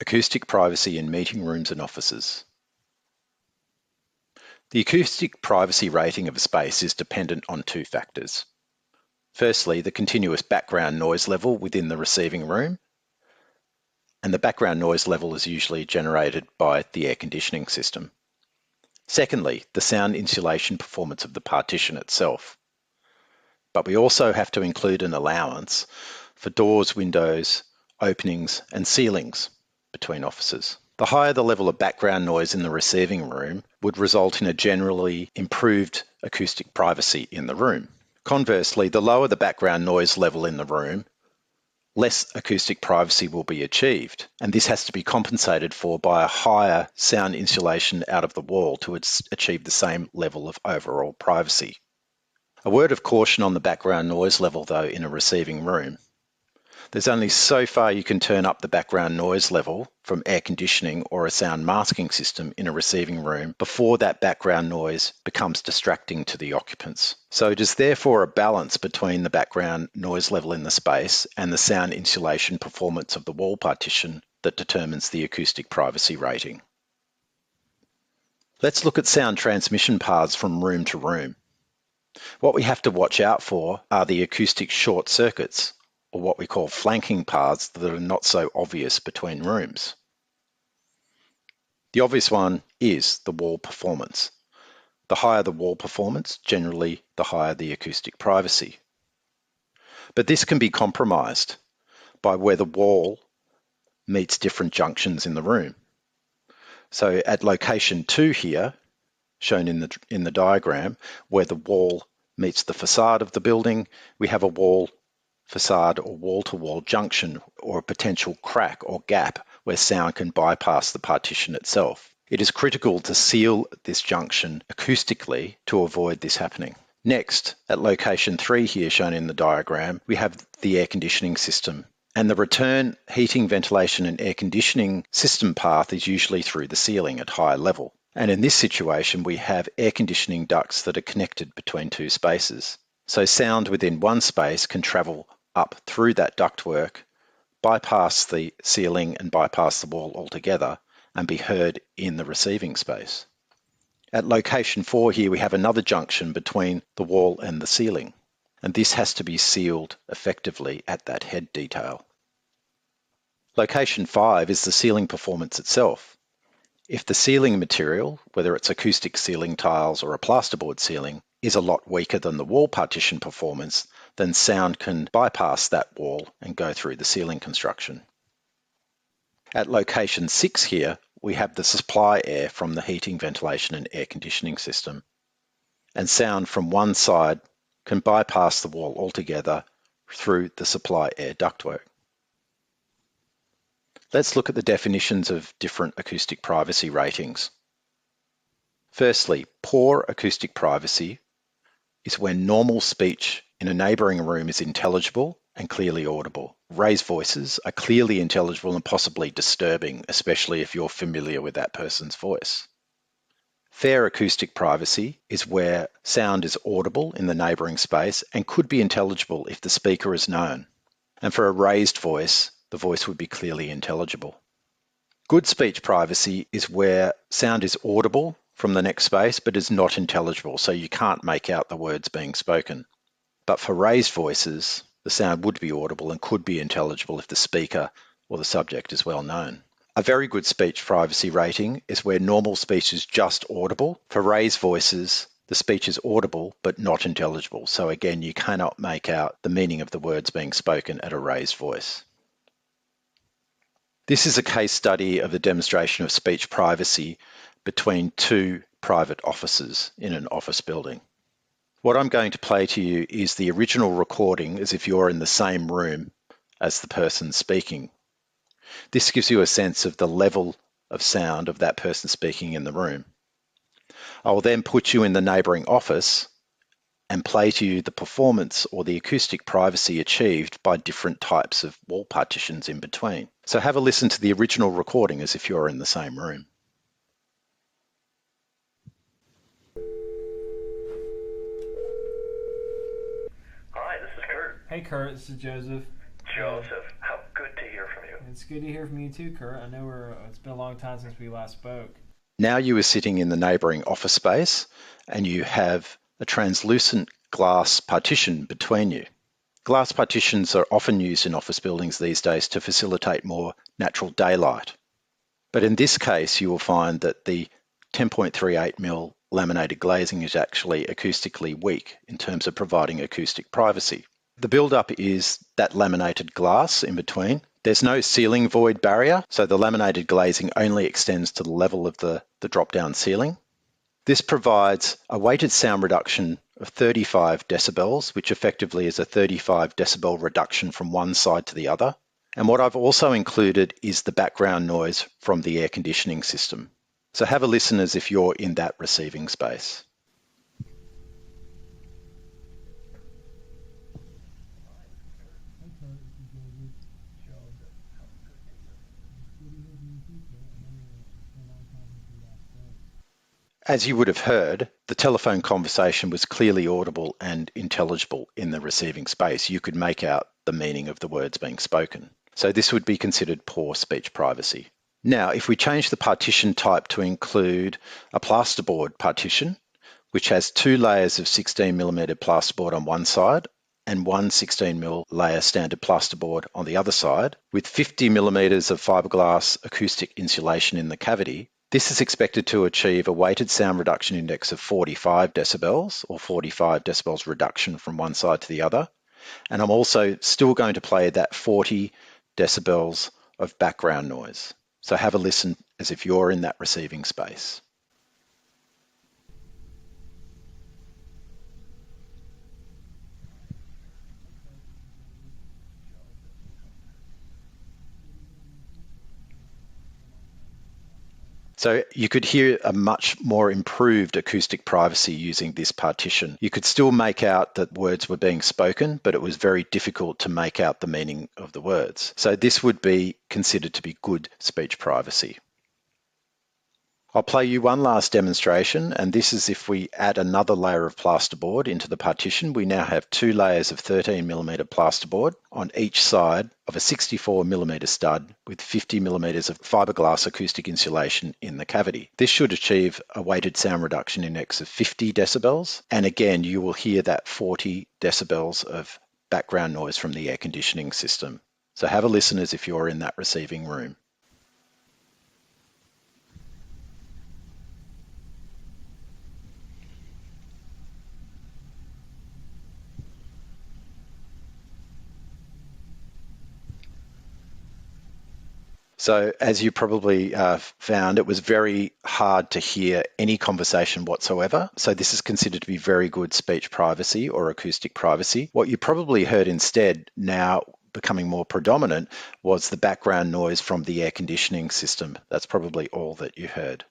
Acoustic privacy in meeting rooms and offices. The acoustic privacy rating of a space is dependent on two factors. Firstly, the continuous background noise level within the receiving room, and the background noise level is usually generated by the air conditioning system. Secondly, the sound insulation performance of the partition itself. But we also have to include an allowance for doors, windows, openings, and ceilings between offices. The higher the level of background noise in the receiving room would result in a generally improved acoustic privacy in the room. Conversely, the lower the background noise level in the room, less acoustic privacy will be achieved, and this has to be compensated for by a higher sound insulation out of the wall to achieve the same level of overall privacy. A word of caution on the background noise level, though, in a receiving room. There's only so far you can turn up the background noise level from air conditioning or a sound masking system in a receiving room before that background noise becomes distracting to the occupants. So it is therefore a balance between the background noise level in the space and the sound insulation performance of the wall partition that determines the acoustic privacy rating. Let's look at sound transmission paths from room to room. What we have to watch out for are the acoustic short circuits, or what we call flanking paths that are not so obvious between rooms. The obvious one is the wall performance. The higher the wall performance, generally the higher the acoustic privacy. But this can be compromised by where the wall meets different junctions in the room. So at location 2 here, shown in the diagram, where the wall meets the facade of the building, we have a wall facade or wall-to-wall junction or a potential crack or gap where sound can bypass the partition itself. It is critical to seal this junction acoustically to avoid this happening. Next, at location 3 here shown in the diagram, we have the air conditioning system. And the return heating, ventilation and air conditioning system path is usually through the ceiling at high level. And in this situation, we have air conditioning ducts that are connected between two spaces. So sound within one space can travel up through that ductwork, bypass the ceiling and bypass the wall altogether, and be heard in the receiving space. At location 4 here, we have another junction between the wall and the ceiling, and this has to be sealed effectively at that head detail. Location 5 is the ceiling performance itself. If the ceiling material, whether it's acoustic ceiling tiles or a plasterboard ceiling, is a lot weaker than the wall partition performance, then sound can bypass that wall and go through the ceiling construction. At location 6 here, we have the supply air from the heating, ventilation and air conditioning system. And sound from one side can bypass the wall altogether through the supply air ductwork. Let's look at the definitions of different acoustic privacy ratings. Firstly, poor acoustic privacy is when normal speech in a neighbouring room is intelligible and clearly audible. Raised voices are clearly intelligible and possibly disturbing, especially if you're familiar with that person's voice. Fair acoustic privacy is where sound is audible in the neighbouring space and could be intelligible if the speaker is known. And for a raised voice, the voice would be clearly intelligible. Good speech privacy is where sound is audible from the next space but is not intelligible, so you can't make out the words being spoken. But for raised voices, the sound would be audible and could be intelligible if the speaker or the subject is well known. A very good speech privacy rating is where normal speech is just audible. For raised voices, the speech is audible but not intelligible. So again, you cannot make out the meaning of the words being spoken at a raised voice. This is a case study of the demonstration of speech privacy between two private offices in an office building. What I'm going to play to you is the original recording as if you're in the same room as the person speaking. This gives you a sense of the level of sound of that person speaking in the room. I will then put you in the neighbouring office and play to you the performance or the acoustic privacy achieved by different types of wall partitions in between. So have a listen to the original recording as if you're in the same room. Hi, this is Kurt. Hey Kurt, this is Joseph. Joseph, how good to hear from you. It's good to hear from you too, Kurt. I know it's been a long time since we last spoke. Now you are sitting in the neighbouring office space and you have a translucent glass partition between you. Glass partitions are often used in office buildings these days to facilitate more natural daylight. But in this case, you will find that the 10.38mm laminated glazing is actually acoustically weak in terms of providing acoustic privacy. The build-up is that laminated glass in between. There's no ceiling void barrier, so the laminated glazing only extends to the level of the drop-down ceiling. This provides a weighted sound reduction of 35 decibels, which effectively is a 35 decibel reduction from one side to the other. And what I've also included is the background noise from the air conditioning system. So have a listen as if you're in that receiving space. As you would have heard, the telephone conversation was clearly audible and intelligible in the receiving space. You could make out the meaning of the words being spoken. So this would be considered poor speech privacy. Now, if we change the partition type to include a plasterboard partition, which has two layers of 16mm plasterboard on one side and one 16mm layer standard plasterboard on the other side, with 50mm of fiberglass acoustic insulation in the cavity, this is expected to achieve a weighted sound reduction index of 45 decibels, or 45 decibels reduction from one side to the other. And I'm also still going to play that 40 decibels of background noise. So have a listen as if you're in that receiving space. So you could hear a much more improved acoustic privacy using this partition. You could still make out that words were being spoken, but it was very difficult to make out the meaning of the words. So this would be considered to be good speech privacy. I'll play you one last demonstration, and this is if we add another layer of plasterboard into the partition. We now have two layers of 13mm plasterboard on each side of a 64mm stud with 50mm of fiberglass acoustic insulation in the cavity. This should achieve a weighted sound reduction index of 50 decibels, and again you will hear that 40 decibels of background noise from the air conditioning system. So have a listen as if you're in that receiving room. So as you probably found, it was very hard to hear any conversation whatsoever. So this is considered to be very good speech privacy or acoustic privacy. What you probably heard instead, now becoming more predominant, was the background noise from the air conditioning system. That's probably all that you heard.